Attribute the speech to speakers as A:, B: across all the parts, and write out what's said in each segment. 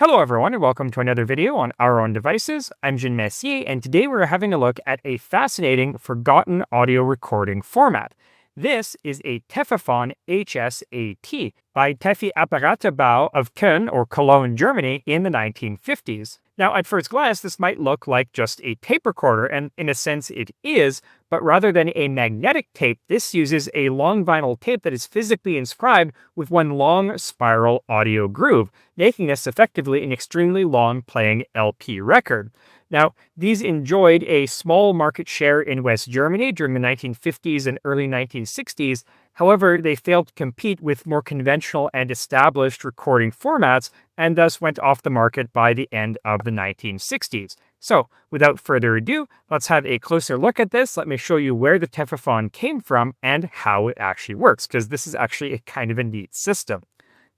A: Hello everyone and welcome to another video on our own devices. I'm Jean Messier and today we're having a look at a fascinating forgotten audio recording format. This is a Tefifon HS-AT by Tefi Apparatebau of Köln or Cologne, Germany in the 1950s. Now at first glance this might look like just a tape recorder, and in a sense it is, but rather than a magnetic tape, this uses a long vinyl tape that is physically inscribed with one long spiral audio groove, making this effectively an extremely long playing LP record. Now, these enjoyed a small market share in West Germany during the 1950s and early 1960s. However, they failed to compete with more conventional and established recording formats and thus went off the market by the end of the 1960s. So, without further ado, let's have a closer look at this. Let me show you where the Tefifon came from and how it actually works, because this is actually a kind of a neat system.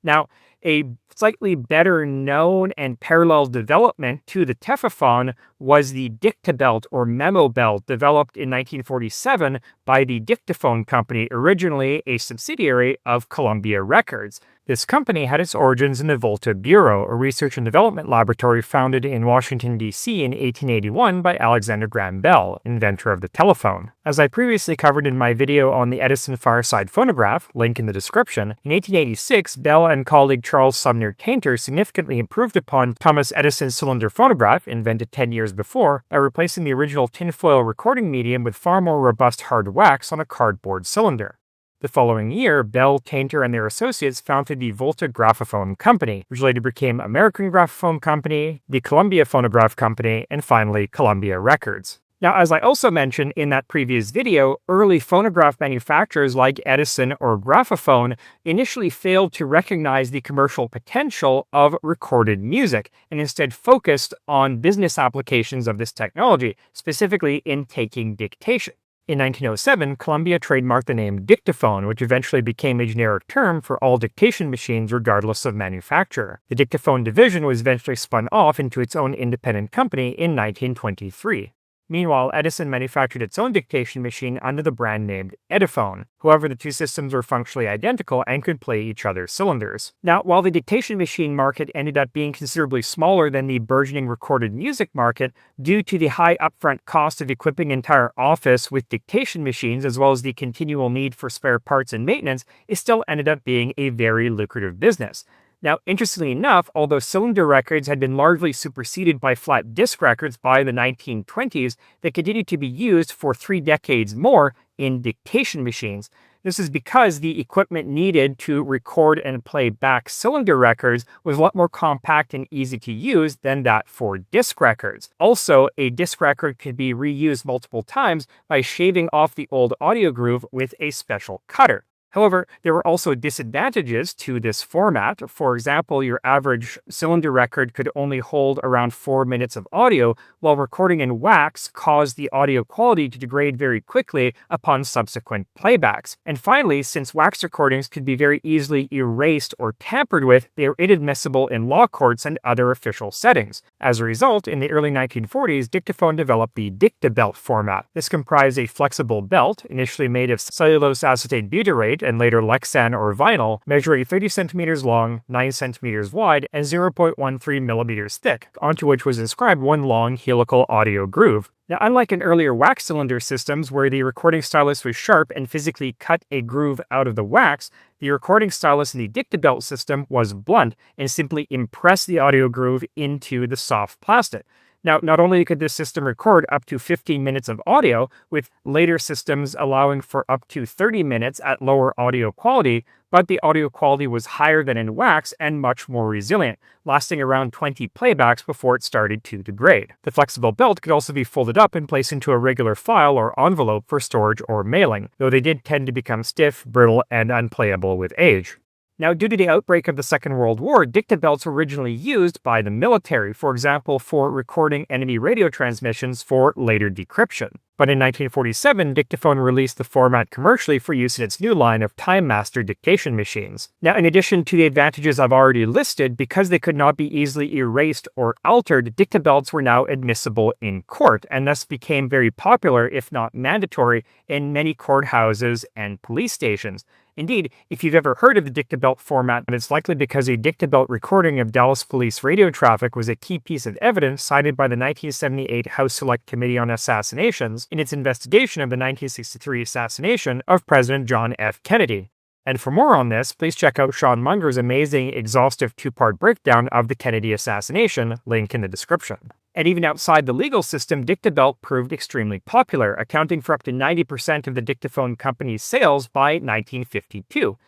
A: Now, a slightly better known and parallel development to the Tefifon was the Dictabelt or memo belt, developed in 1947 by the Dictaphone Company, originally a subsidiary of Columbia Records. This company had its origins in the Volta Bureau, a research and development laboratory founded in Washington, D.C. in 1881 by Alexander Graham Bell, inventor of the telephone. As I previously covered in my video on the Edison Fireside phonograph, link in the description, in 1886, Bell and colleague Charles Sumner Tainter significantly improved upon Thomas Edison's cylinder phonograph, invented 10 years before, by replacing the original tinfoil recording medium with far more robust hard wax on a cardboard cylinder. The following year, Bell, Tainter, and their associates founded the Volta Graphophone Company, which later became American Graphophone Company, the Columbia Phonograph Company, and finally Columbia Records. Now, as I also mentioned in that previous video, early phonograph manufacturers like Edison or Graphophone initially failed to recognize the commercial potential of recorded music and instead focused on business applications of this technology, specifically in taking dictation. In 1907, Columbia trademarked the name dictaphone, which eventually became a generic term for all dictation machines regardless of manufacturer. The dictaphone division was eventually spun off into its own independent company in 1923. Meanwhile, Edison manufactured its own dictation machine under the brand named Ediphone. However, the two systems were functionally identical and could play each other's cylinders. Now, while the dictation machine market ended up being considerably smaller than the burgeoning recorded music market, due to the high upfront cost of equipping an entire office with dictation machines, as well as the continual need for spare parts and maintenance, it still ended up being a very lucrative business. Now, interestingly enough, although cylinder records had been largely superseded by flat disc records by the 1920s, they continued to be used for 3 decades more in dictation machines. This is because the equipment needed to record and play back cylinder records was a lot more compact and easy to use than that for disc records. Also, a disc record could be reused multiple times by shaving off the old audio groove with a special cutter. However, there were also disadvantages to this format. For example, your average cylinder record could only hold around 4 minutes of audio, while recording in wax caused the audio quality to degrade very quickly upon subsequent playbacks. And finally, since wax recordings could be very easily erased or tampered with, they are inadmissible in law courts and other official settings. As a result, in the early 1940s, Dictaphone developed the Dictabelt format. This comprised a flexible belt, initially made of cellulose acetate butyrate, and later Lexan or vinyl, measuring 30 centimeters long, 9 centimeters wide, and 0.13 millimeters thick, onto which was inscribed one long helical audio groove. Now, unlike in earlier wax cylinder systems where the recording stylus was sharp and physically cut a groove out of the wax, the recording stylus in the Dictabelt system was blunt and simply impressed the audio groove into the soft plastic. Now, not only could this system record up to 15 minutes of audio, with later systems allowing for up to 30 minutes at lower audio quality, but the audio quality was higher than in wax and much more resilient, lasting around 20 playbacks before it started to degrade. The flexible belt could also be folded up and placed into a regular file or envelope for storage or mailing, though they did tend to become stiff, brittle, and unplayable with age. Now, due to the outbreak of the Second World War, dictabelts were originally used by the military, for example, for recording enemy radio transmissions for later decryption. But in 1947, Dictaphone released the format commercially for use in its new line of Time Master dictation machines. Now, in addition to the advantages I've already listed, because they could not be easily erased or altered, Dictabelts were now admissible in court, and thus became very popular, if not mandatory, in many courthouses and police stations. Indeed, if you've ever heard of the Dictabelt format, it's likely because a Dictabelt recording of Dallas police radio traffic was a key piece of evidence cited by the 1978 House Select Committee on Assassinations in its investigation of the 1963 assassination of President John F. Kennedy. And for more on this, please check out Sean Munger's amazing, exhaustive two-part breakdown of the Kennedy assassination, link in the description. And even outside the legal system, Dictabelt proved extremely popular, accounting for up to 90% of the Dictaphone company's sales by 1952.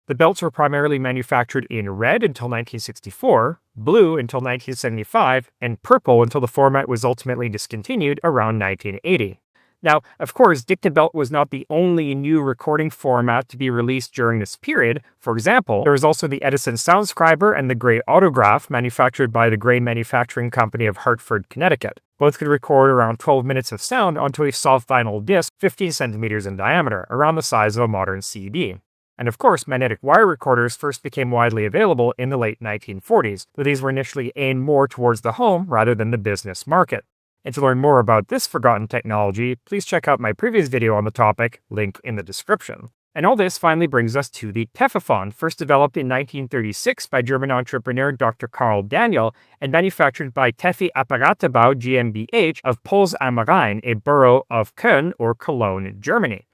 A: The belts were primarily manufactured in red until 1964, blue until 1975, and purple until the format was ultimately discontinued around 1980. Now, of course, Dictabelt was not the only new recording format to be released during this period. For example, there was also the Edison Soundscriber and the Gray Autograph, manufactured by the Gray Manufacturing Company of Hartford, Connecticut. Both could record around 12 minutes of sound onto a soft vinyl disc 15 centimeters in diameter, around the size of a modern CD. And of course, magnetic wire recorders first became widely available in the late 1940s, though these were initially aimed more towards the home rather than the business market. And to learn more about this forgotten technology, please check out my previous video on the topic, link in the description. And all this finally brings us to the Tefifon, first developed in 1936 by German entrepreneur Dr. Karl Daniel and manufactured by Tefi Apparatebau GmbH of Pols am Rhein, a borough of Köln or Cologne, Germany.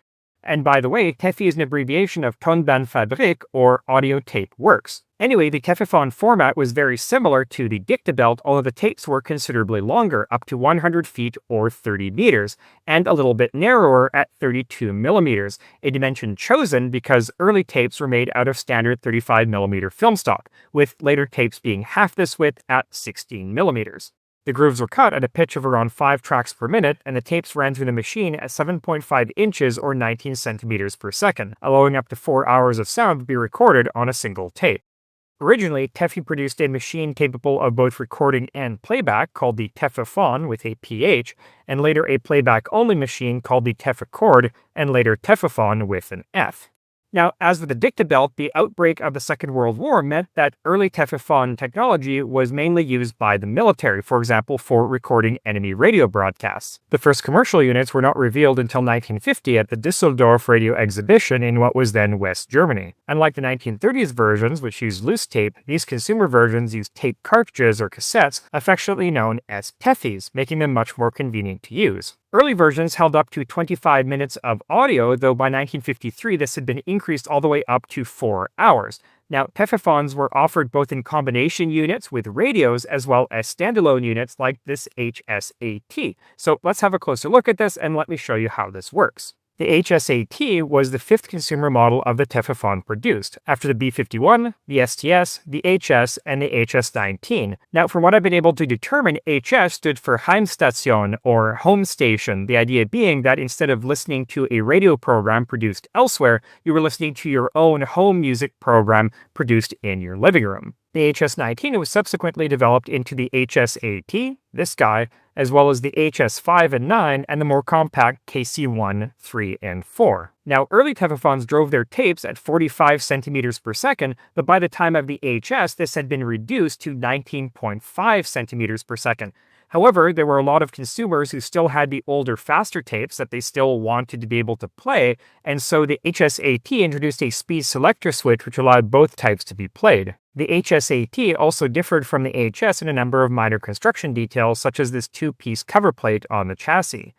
A: And by the way, Tefi is an abbreviation of Tonbandfabrik, or Audio Tape Works. Anyway, the Tefifon format was very similar to the Dictabelt, although the tapes were considerably longer, up to 100 feet or 30 meters, and a little bit narrower at 32 millimeters, a dimension chosen because early tapes were made out of standard 35 millimeter film stock, with later tapes being half this width at 16 millimeters. The grooves were cut at a pitch of around 5 tracks per minute, and the tapes ran through the machine at 7.5 inches or 19 centimeters per second, allowing up to 4 hours of sound to be recorded on a single tape. Originally, Tefi produced a machine capable of both recording and playback called the Tefifon with a PH, and later a playback-only machine called the Teficord, and later Tefifon with an F. Now, as with the Dictabelt, the outbreak of the Second World War meant that early Tefifon technology was mainly used by the military, for example, for recording enemy radio broadcasts. The first commercial units were not revealed until 1950 at the Düsseldorf Radio Exhibition in what was then West Germany. Unlike the 1930s versions, which used loose tape, these consumer versions used tape cartridges or cassettes, affectionately known as Tefis, making them much more convenient to use. Early versions held up to 25 minutes of audio, though by 1953 this had been increased all the way up to 4 hours. Now, Tefifons were offered both in combination units with radios as well as standalone units like this HS-AT. So let's have a closer look at this and let me show you how this works. The HS-AT was the fifth consumer model of the Tefifon produced, after the B51, the STS, the HS, and the HS-19. Now, from what I've been able to determine, HS stood for Heimstation, or home station, the idea being that instead of listening to a radio program produced elsewhere, you were listening to your own home music program produced in your living room. The HS-19 was subsequently developed into the HS-AT, this guy, as well as the HS-5 and 9, and the more compact KC-1, 3, and 4. Now, early Tefifons drove their tapes at 45 centimeters per second, but by the time of the HS, this had been reduced to 19.5 centimeters per second. However, there were a lot of consumers who still had the older, faster tapes that they still wanted to be able to play, and so the HS-AT introduced a speed selector switch which allowed both types to be played. The HS-AT also differed from the HS in a number of minor construction details, such as this two-piece cover plate on the chassis.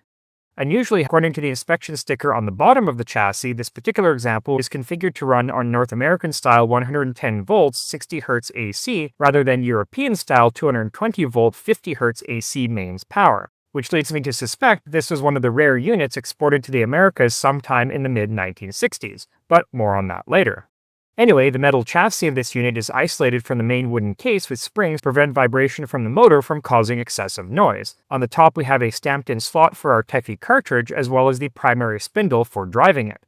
A: Unusually, according to the inspection sticker on the bottom of the chassis, this particular example is configured to run on North American style 110 volts 60 Hz AC rather than European style 220 volt 50 Hz AC mains power, which leads me to suspect this was one of the rare units exported to the Americas sometime in the mid-1960s, but more on that later. Anyway, the metal chassis of this unit is isolated from the main wooden case with springs to prevent vibration from the motor from causing excessive noise. On the top we have a stamped-in slot for our Tefi cartridge as well as the primary spindle for driving it.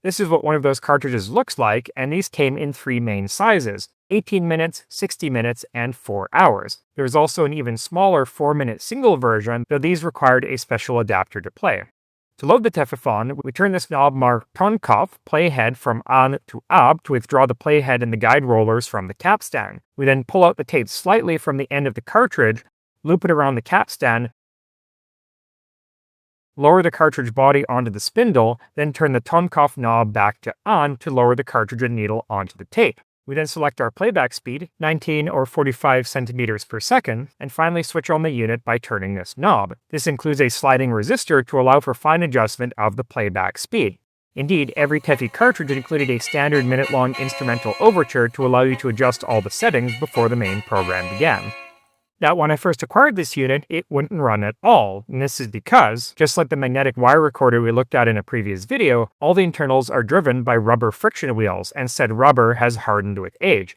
A: This is what one of those cartridges looks like, and these came in 3 main sizes: 18 minutes, 60 minutes, and 4 hours. There is also an even smaller 4-minute single version, though these required a special adapter to play. To load the Tefifon, we turn this knob marked Tonkopf playhead from on to ab to withdraw the playhead and the guide rollers from the capstan. We then pull out the tape slightly from the end of the cartridge, loop it around the capstan, lower the cartridge body onto the spindle, then turn the Tonkopf knob back to on to lower the cartridge and needle onto the tape. We then select our playback speed, 19 or 45 centimeters per second, and finally switch on the unit by turning this knob. This includes a sliding resistor to allow for fine adjustment of the playback speed. Indeed, every Tefi cartridge included a standard minute-long instrumental overture to allow you to adjust all the settings before the main program began. Now, when I first acquired this unit, it wouldn't run at all, and this is because, just like the magnetic wire recorder we looked at in a previous video, all the internals are driven by rubber friction wheels, and said rubber has hardened with age.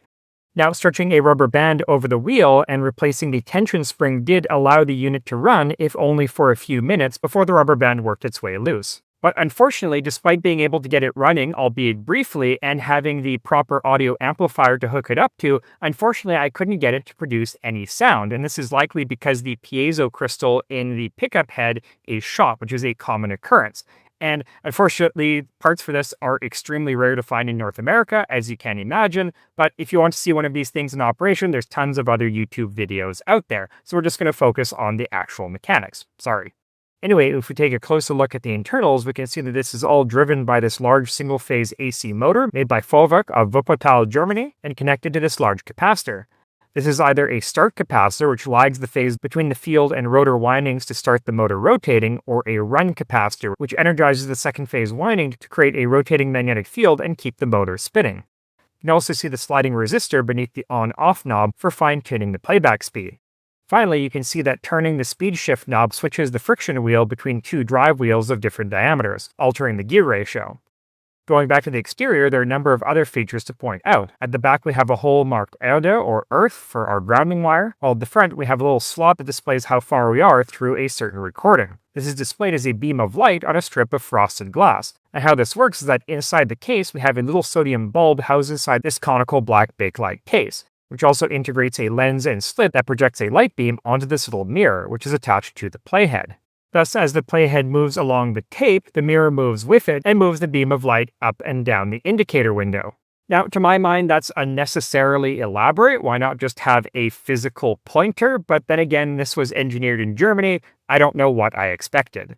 A: Now, stretching a rubber band over the wheel and replacing the tension spring did allow the unit to run, if only for a few minutes, before the rubber band worked its way loose. But unfortunately, despite being able to get it running, albeit briefly, and having the proper audio amplifier to hook it up to, unfortunately I couldn't get it to produce any sound, and this is likely because the piezo crystal in the pickup head is shot, which is a common occurrence. And unfortunately, parts for this are extremely rare to find in North America, as you can imagine, but if you want to see one of these things in operation, there's tons of other YouTube videos out there, so we're just going to focus on the actual mechanics. Sorry. Anyway, if we take a closer look at the internals, we can see that this is all driven by this large single-phase AC motor made by Volvo of Wuppertal, Germany, and connected to this large capacitor. This is either a start capacitor, which lags the phase between the field and rotor windings to start the motor rotating, or a run capacitor, which energizes the second phase winding to create a rotating magnetic field and keep the motor spinning. You can also see the sliding resistor beneath the on-off knob for fine-tuning the playback speed. Finally, you can see that turning the speed shift knob switches the friction wheel between two drive wheels of different diameters, altering the gear ratio. Going back to the exterior, there are a number of other features to point out. At the back, we have a hole marked Erde, or Earth, for our grounding wire, while at the front, we have a little slot that displays how far we are through a certain recording. This is displayed as a beam of light on a strip of frosted glass. And how this works is that inside the case, we have a little sodium bulb housed inside this conical black bakelite case, which also integrates a lens and slit that projects a light beam onto this little mirror, which is attached to the playhead. Thus, as the playhead moves along the tape, the mirror moves with it and moves the beam of light up and down the indicator window. Now, to my mind, that's unnecessarily elaborate. Why not just have a physical pointer? But then again, this was engineered in Germany. I don't know what I expected.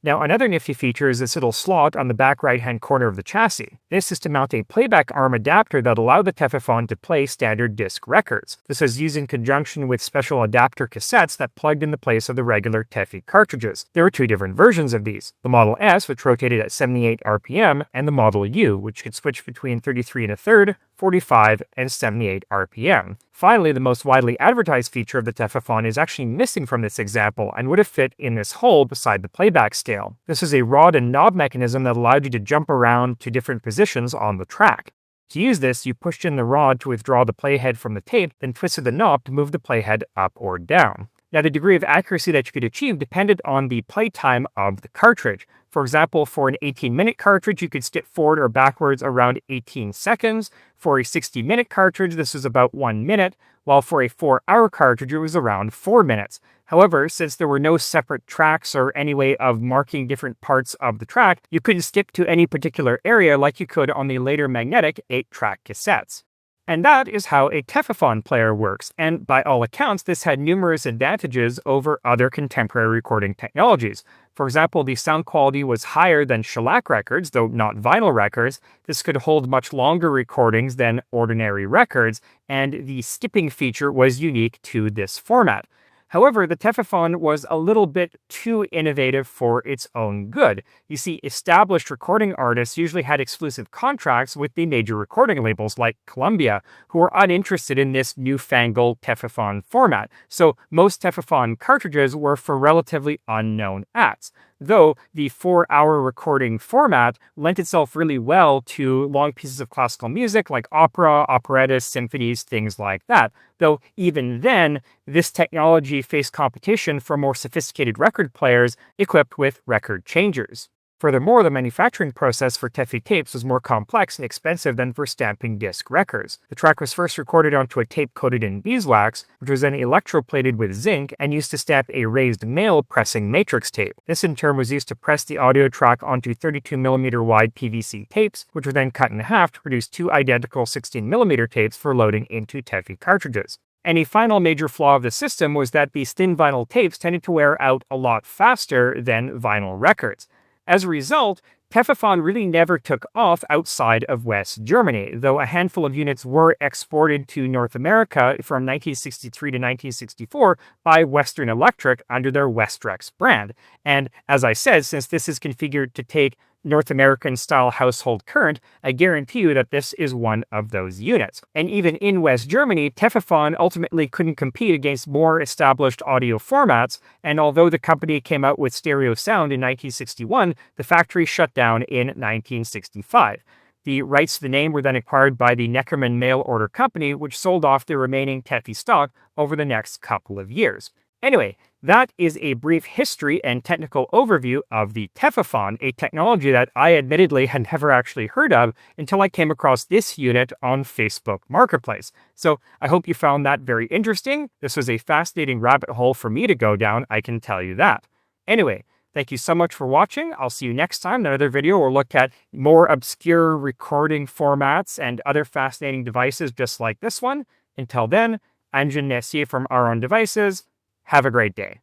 A: Now, another nifty feature is this little slot on the back right-hand corner of the chassis. This is to mount a playback arm adapter that allows the Tefifon to play standard disc records. This is used in conjunction with special adapter cassettes that plugged in the place of the regular Tefi cartridges. There were two different versions of these: the Model S, which rotated at 78 RPM, and the Model U, which could switch between 33 1/3, 45, and 78 RPM. Finally, the most widely advertised feature of the Tefifon is actually missing from this example and would have fit in this hole beside the playback scale. This is a rod and knob mechanism that allowed you to jump around to different positions on the track. To use this, you pushed in the rod to withdraw the playhead from the tape, then twisted the knob to move the playhead up or down. Now, the degree of accuracy that you could achieve depended on the playtime of the cartridge. For example, for an 18-minute cartridge, you could skip forward or backwards around 18 seconds. For a 60-minute cartridge, this was about 1 minute, while for a 4-hour cartridge, it was around 4 minutes. However, since there were no separate tracks or any way of marking different parts of the track, you couldn't skip to any particular area like you could on the later magnetic 8-track cassettes. And that is how a Tefifon player works, and by all accounts, this had numerous advantages over other contemporary recording technologies. For example, the sound quality was higher than shellac records, though not vinyl records. This could hold much longer recordings than ordinary records, and the skipping feature was unique to this format. However, the Tefifon was a little bit too innovative for its own good. You see, established recording artists usually had exclusive contracts with the major recording labels like Columbia, who were uninterested in this newfangled Tefifon format, so most Tefifon cartridges were for relatively unknown acts. Though the 4-hour recording format lent itself really well to long pieces of classical music like opera, operettas, symphonies, things like that. Though even then, this technology faced competition from more sophisticated record players equipped with record changers. Furthermore, the manufacturing process for Tefi tapes was more complex and expensive than for stamping disc records. The track was first recorded onto a tape coated in beeswax, which was then electroplated with zinc and used to stamp a raised male pressing matrix tape. This in turn was used to press the audio track onto 32mm wide PVC tapes, which were then cut in half to produce two identical 16mm tapes for loading into Tefi cartridges. And a final major flaw of the system was that these thin vinyl tapes tended to wear out a lot faster than vinyl records. As a result, Tefifon really never took off outside of West Germany, though a handful of units were exported to North America from 1963 to 1964 by Western Electric under their Westrex brand. And as I said, since this is configured to take North American-style household current, I guarantee you that this is one of those units. And even in West Germany, Tefifon ultimately couldn't compete against more established audio formats, and although the company came out with stereo sound in 1961, the factory shut down in 1965. The rights to the name were then acquired by the Neckermann Mail Order Company, which sold off the remaining Tefi stock over the next couple of years. Anyway, that is a brief history and technical overview of the Tefifon, a technology that I admittedly had never actually heard of until I came across this unit on Facebook Marketplace. So I hope you found that very interesting. This was a fascinating rabbit hole for me to go down, I can tell you that. Anyway, thank you so much for watching. I'll see you next time in another video where we'll look at more obscure recording formats and other fascinating devices just like this one. Until then, I'm Jean Messier from Our Own Devices. Have a great day.